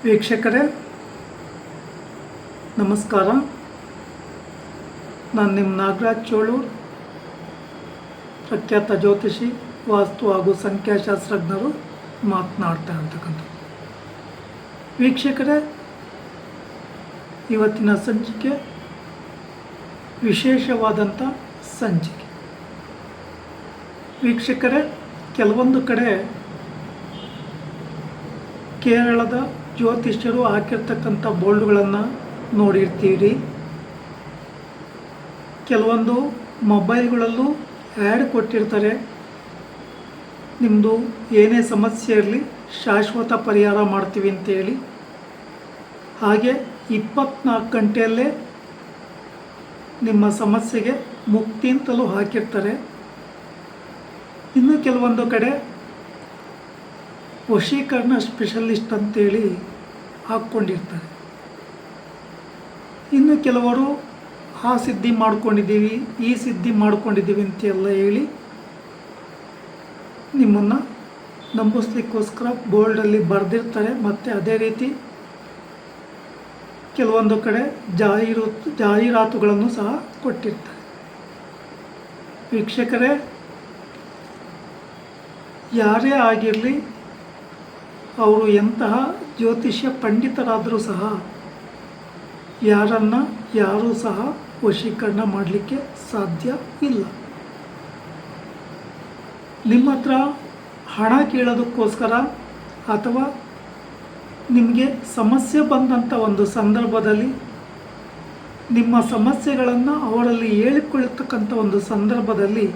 ವೀಕ್ಷಕರೇ ನಮಸ್ಕಾರ. ನಾನು ನಿಮ್ಮ ನಾಗರಾಜ್ ಚೋಳೂರ್, ಪ್ರಖ್ಯಾತ ಜ್ಯೋತಿಷಿ, ವಾಸ್ತು ಹಾಗೂ ಸಂಖ್ಯಾಶಾಸ್ತ್ರಜ್ಞರು ಮಾತನಾಡ್ತಾ ಇರ್ತಕ್ಕಂಥ ವೀಕ್ಷಕರೇ, ಇವತ್ತಿನ ಸಂಚಿಕೆ ವಿಶೇಷವಾದಂಥ ಸಂಚಿಕೆ. ವೀಕ್ಷಕರೇ, ಕೆಲವೊಂದು ಕಡೆ ಕೇರಳದ ಜ್ಯೋತಿಷ್ಯರು ಹಾಕಿರ್ತಕ್ಕಂಥ ಬೋರ್ಡ್ಗಳನ್ನು ನೋಡಿರ್ತೀರಿ. ಕೆಲವೊಂದು ಮೊಬೈಲ್ಗಳಲ್ಲೂ ಆ್ಯಡ್ ಕೊಟ್ಟಿರ್ತಾರೆ. ನಿಮ್ಮದು ಏನೇ ಸಮಸ್ಯೆ ಇರಲಿ ಶಾಶ್ವತ ಪರಿಹಾರ ಮಾಡ್ತೀವಿ ಅಂತೇಳಿ. ಹಾಗೆ 24 ಗಂಟೆಯಲ್ಲೇ ನಿಮ್ಮ ಸಮಸ್ಯೆಗೆ ಮುಕ್ತಿ ಅಂತಲೂ ಹಾಕಿರ್ತಾರೆ. ಇನ್ನು ಕೆಲವೊಂದು ಕಡೆ ವಶೀಕರಣ ಸ್ಪೆಷಲಿಸ್ಟ್ ಅಂತೇಳಿ ಹಾಕ್ಕೊಂಡಿರ್ತಾರೆ. ಇನ್ನು ಕೆಲವರು ಆ ಸಿದ್ಧಿ ಮಾಡ್ಕೊಂಡಿದ್ದೀವಿ, ಈ ಸಿದ್ಧಿ ಮಾಡ್ಕೊಂಡಿದ್ದೀವಿ ಅಂತೆಲ್ಲ ಹೇಳಿ ನಿಮ್ಮನ್ನು ನಂಬಿಸ್ಲಿಕ್ಕೋಸ್ಕರ ಬೋರ್ಡಲ್ಲಿ ಬರೆದಿರ್ತಾರೆ. ಮತ್ತು ಅದೇ ರೀತಿ ಕೆಲವೊಂದು ಕಡೆ ಜಾಹೀರಾತುಗಳನ್ನು ಸಹ ಕೊಟ್ಟಿರ್ತಾರೆ. ವೀಕ್ಷಕರೇ, ಯಾರೇ ಆಗಿರಲಿ, ಅವರು ಎಂತಹ ಜ್ಯೋತಿಷ್ಯ ಪಂಡಿತರಾದರೂ ಸಹ ಯಾರೂ ಸಹ ವಶೀಕರಣ ಮಾಡಲಿಕ್ಕೆ ಸಾಧ್ಯ ಇಲ್ಲ. ನಿಮ್ಮ ಹತ್ರ ಹಣ ಕೇಳೋದಕ್ಕೋಸ್ಕರ ಅಥವಾ ನಿಮಗೆ ಸಮಸ್ಯೆ ಬಂದಂಥ ಒಂದು ಸಂದರ್ಭದಲ್ಲಿ ನಿಮ್ಮ ಸಮಸ್ಯೆಗಳನ್ನು ಅವರಲ್ಲಿ ಹೇಳಿಕೊಳ್ಳತಕ್ಕಂಥ ಒಂದು ಸಂದರ್ಭದಲ್ಲಿ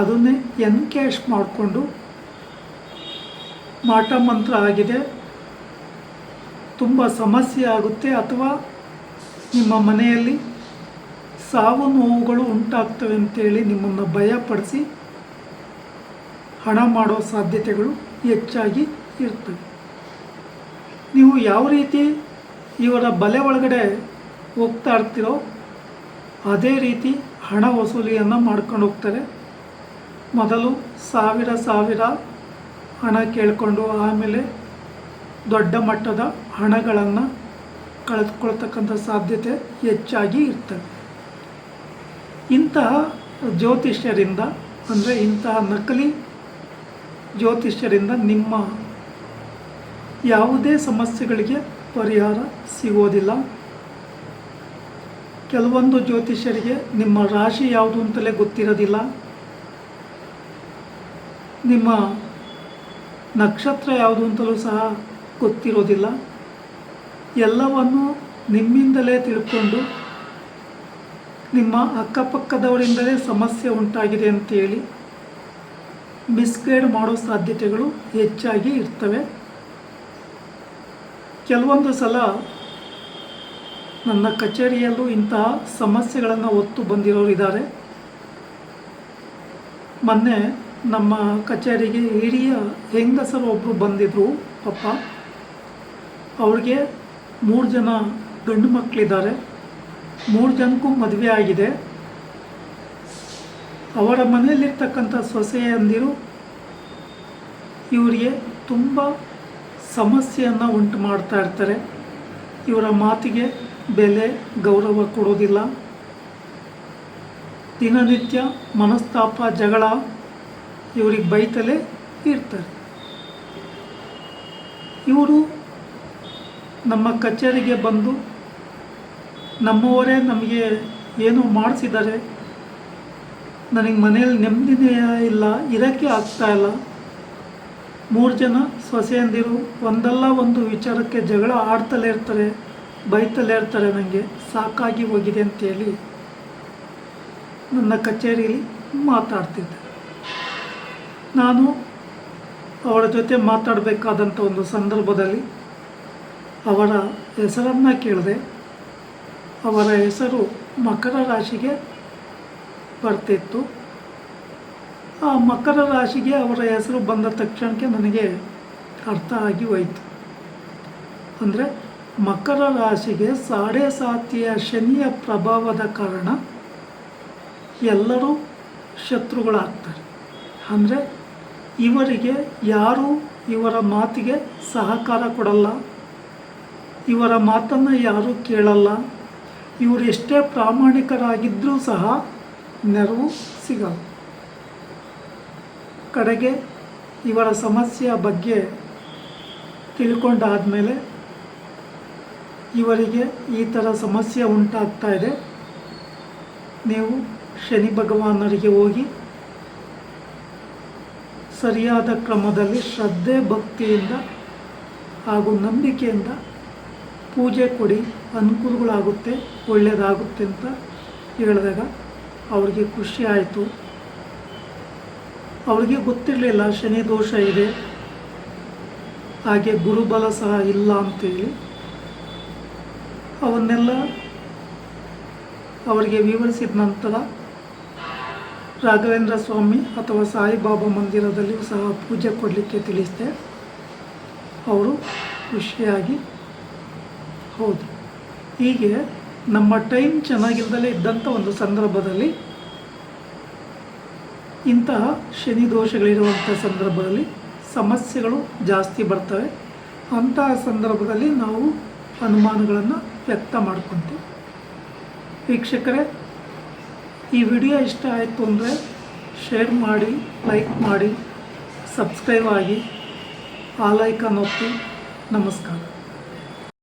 ಅದನ್ನೇ ಎನ್ಕ್ಯಾಶ್ ಮಾಡಿಕೊಂಡು ಮಾಟ ಮಂತ್ರ ಆಗಿದೆ, ತುಂಬ ಸಮಸ್ಯೆ ಆಗುತ್ತೆ, ಅಥವಾ ನಿಮ್ಮ ಮನೆಯಲ್ಲಿ ಸಾವು ನೋವುಗಳು ಉಂಟಾಗ್ತವೆ ಅಂತೇಳಿ ನಿಮ್ಮನ್ನು ಭಯಪಡಿಸಿ ಹಣ ಮಾಡೋ ಸಾಧ್ಯತೆಗಳು ಹೆಚ್ಚಾಗಿ ಇರ್ತವೆ. ನೀವು ಯಾವ ರೀತಿ ಇವರ ಬಲೆ ಒಳಗಡೆ ಹೋಗ್ತಾ ಇರ್ತೀರೋ ಅದೇ ರೀತಿ ಹಣ ವಸೂಲಿಯನ್ನು ಮಾಡ್ಕೊಂಡು ಹೋಗ್ತಾರೆ. ಮೊದಲು ಸಾವಿರ ಹಣ ಕೇಳಿಕೊಂಡು ಆಮೇಲೆ ದೊಡ್ಡ ಮಟ್ಟದ ಹಣಗಳನ್ನು ಕಳೆದುಕೊಳ್ತಕ್ಕಂಥ ಸಾಧ್ಯತೆ ಹೆಚ್ಚಾಗಿ ಇರ್ತವೆ. ಇಂತಹ ಜ್ಯೋತಿಷ್ಯರಿಂದ, ಅಂದರೆ ಇಂತಹ ನಕಲಿ ಜ್ಯೋತಿಷ್ಯರಿಂದ ನಿಮ್ಮ ಯಾವುದೇ ಸಮಸ್ಯೆಗಳಿಗೆ ಪರಿಹಾರ ಸಿಗೋದಿಲ್ಲ. ಕೆಲವೊಂದು ಜ್ಯೋತಿಷ್ಯರಿಗೆ ನಿಮ್ಮ ರಾಶಿ ಯಾವುದು ಅಂತಲೇ ಗೊತ್ತಿರೋದಿಲ್ಲ, ನಿಮ್ಮ ನಕ್ಷತ್ರ ಯಾವುದು ಅಂತಲೂ ಸಹ ಗೊತ್ತಿರೋದಿಲ್ಲ. ಎಲ್ಲವನ್ನು ನಿಮ್ಮಿಂದಲೇ ತಿಳ್ಕೊಂಡು ನಿಮ್ಮ ಅಕ್ಕಪಕ್ಕದವರಿಂದಲೇ ಸಮಸ್ಯೆ ಉಂಟಾಗಿದೆ ಅಂತೇಳಿ ಮಿಸ್ಗೈಡ್ ಮಾಡೋ ಸಾಧ್ಯತೆಗಳು ಹೆಚ್ಚಾಗಿ ಇರ್ತವೆ. ಕೆಲವೊಂದು ಸಲ ನನ್ನ ಕಚೇರಿಯಲ್ಲೂ ಇಂತಹ ಸಮಸ್ಯೆಗಳನ್ನು ಹೊತ್ತು ಬಂದಿರೋರು ಇದ್ದಾರೆ. ಮೊನ್ನೆ ನಮ್ಮ ಕಚೇರಿಗೆ ಹಿರಿಯ ಹೆಂಗಸರು ಒಬ್ಬರು ಬಂದಿದ್ದರು. ಪಾಪ ಅವ್ರಿಗೆ 3 ಜನ ಗಂಡು ಮಕ್ಕಳಿದ್ದಾರೆ. 3 ಜನಕ್ಕೂ ಮದುವೆ ಆಗಿದೆ. ಅವರ ಮನೆಯಲ್ಲಿರ್ತಕ್ಕಂಥ ಸೊಸೆಯಂದಿರು ಇವರಿಗೆ ತುಂಬ ಸಮಸ್ಯೆಯನ್ನು ಉಂಟು ಮಾಡ್ತಾ ಇರ್ತಾರೆ. ಇವರ ಮಾತಿಗೆ ಬೆಲೆ ಗೌರವ ಕೊಡೋದಿಲ್ಲ. ದಿನನಿತ್ಯ ಮನಸ್ತಾಪ, ಜಗಳ ಇವರಿಗೆ ಬೈತಲೇ ಇರ್ತಾರೆ. ಇವರು ನಮ್ಮ ಕಚೇರಿಗೆ ಬಂದು ನಮ್ಮವರೇ ನಮಗೆ ಏನೋ ಮಾಡಿಸಿದ್ದಾರೆ, ನನಗೆ ಮನೆಯಲ್ಲಿ ನೆಮ್ಮದಿನೇ ಇಲ್ಲ, ಇರೋಕ್ಕೆ ಆಗ್ತಾಯಿಲ್ಲ, 3 ಜನ ಸೊಸೆಯಂದಿರು ಒಂದಲ್ಲ ಒಂದು ವಿಚಾರಕ್ಕೆ ಜಗಳ ಆಡ್ತಲೇ ಇರ್ತಾರೆ, ಬೈತಲೇ ಇರ್ತಾರೆ, ನನಗೆ ಸಾಕಾಗಿ ಹೋಗಿದೆ ಅಂತೇಳಿ ನನ್ನ ಕಚೇರಿಯಲ್ಲಿ ಮಾತಾಡ್ತಿದ್ದೆ. ನಾನು ಅವರ ಜೊತೆ ಮಾತಾಡಬೇಕಾದಂಥ ಒಂದು ಸಂದರ್ಭದಲ್ಲಿ ಅವರ ಹೆಸರನ್ನು ಕೇಳಿದೆ. ಅವರ ಹೆಸರು ಮಕರ ರಾಶಿಗೆ ಬರ್ತಿತ್ತು. ಆ ಮಕರ ರಾಶಿಗೆ ಅವರ ಹೆಸರು ಬಂದ ತಕ್ಷಣಕ್ಕೆ ನನಗೆ ಅರ್ಥ ಆಗಿ ಹೋಯಿತು. ಅಂದರೆ ಮಕರ ರಾಶಿಗೆ 7.5 ಶನಿಯ ಪ್ರಭಾವದ ಕಾರಣ ಎಲ್ಲರೂ ಶತ್ರುಗಳಾಗ್ತಾರೆ. ಅಂದರೆ ಇವರಿಗೆ ಯಾರು ಇವರ ಮಾತಿಗೆ ಸಹಕಾರ ಕೊಡಲ್ಲ, ಇವರ ಮಾತನ್ನು ಯಾರೂ ಕೇಳಲ್ಲ. ಇವರು ಎಷ್ಟೇ ಪ್ರಾಮಾಣಿಕರಾಗಿದ್ದರೂ ಸಹ ನೆರವು ಸಿಗಲ್ಲ. ಕಡೆಗೆ ಇವರ ಸಮಸ್ಯೆಯ ಬಗ್ಗೆ ತಿಳ್ಕೊಂಡಾದಮೇಲೆ ಇವರಿಗೆ ಈ ಥರ ಸಮಸ್ಯೆ ಉಂಟಾಗ್ತಾ ಇದೆ, ನೀವು ಶನಿ ಭಗವಾನರಿಗೆ ಹೋಗಿ ಸರಿಯಾದ ಕ್ರಮದಲ್ಲಿ ಶ್ರದ್ಧೆ ಭಕ್ತಿಯಿಂದ ಹಾಗೂ ನಂಬಿಕೆಯಿಂದ ಪೂಜೆ ಕೊಡಿ, ಅನುಕೂಲಗಳಾಗುತ್ತೆ, ಒಳ್ಳೆಯದಾಗುತ್ತೆ ಅಂತ ಹೇಳಿದಾಗ ಅವ್ರಿಗೆ ಖುಷಿ ಆಯಿತು. ಅವ್ರಿಗೆ ಗೊತ್ತಿರಲಿಲ್ಲ ಶನಿ ದೋಷ ಇದೆ, ಹಾಗೆ ಗುರುಬಲ ಸಹ ಇಲ್ಲ ಅಂತೇಳಿ. ಅವನ್ನೆಲ್ಲ ಅವರಿಗೆ ವಿವರಿಸಿದ ನಂತರ ರಾಘವೇಂದ್ರ ಸ್ವಾಮಿ ಅಥವಾ ಸಾಯಿಬಾಬಾ ಮಂದಿರದಲ್ಲಿಯೂ ಸಹ ಪೂಜೆ ಕೊಡಲಿಕ್ಕೆ ತಿಳಿಸಿದೆ. ಅವರು ಖುಷಿಯಾಗಿ ಹೌದು. ಹೀಗೆ ನಮ್ಮ ಟೈಮ್ ಚೆನ್ನಾಗಿಲ್ಲದಲೇ ಇದ್ದಂಥ ಒಂದು ಸಂದರ್ಭದಲ್ಲಿ, ಇಂತಹ ಶನಿ ದೋಷಗಳಿರುವಂಥ ಸಂದರ್ಭದಲ್ಲಿ ಸಮಸ್ಯೆಗಳು ಜಾಸ್ತಿ ಬರ್ತವೆ. ಅಂತಹ ಸಂದರ್ಭದಲ್ಲಿ ನಾವು ಅನುಮಾನಗಳನ್ನು ವ್ಯಕ್ತ ಮಾಡ್ಕೊತೀವಿ. ವೀಕ್ಷಕರೇ, ಈ ವಿಡಿಯೋ ಇಷ್ಟ ಆಯಿತು ಅಂದರೆ ಶೇರ್ ಮಾಡಿ, ಲೈಕ್ ಮಾಡಿ, ಸಬ್ಸ್ಕ್ರೈಬ್ ಆಗಿ, ಆಲ್ ಐಕಾನ್ ಒತ್ತಿ. ನಮಸ್ಕಾರ.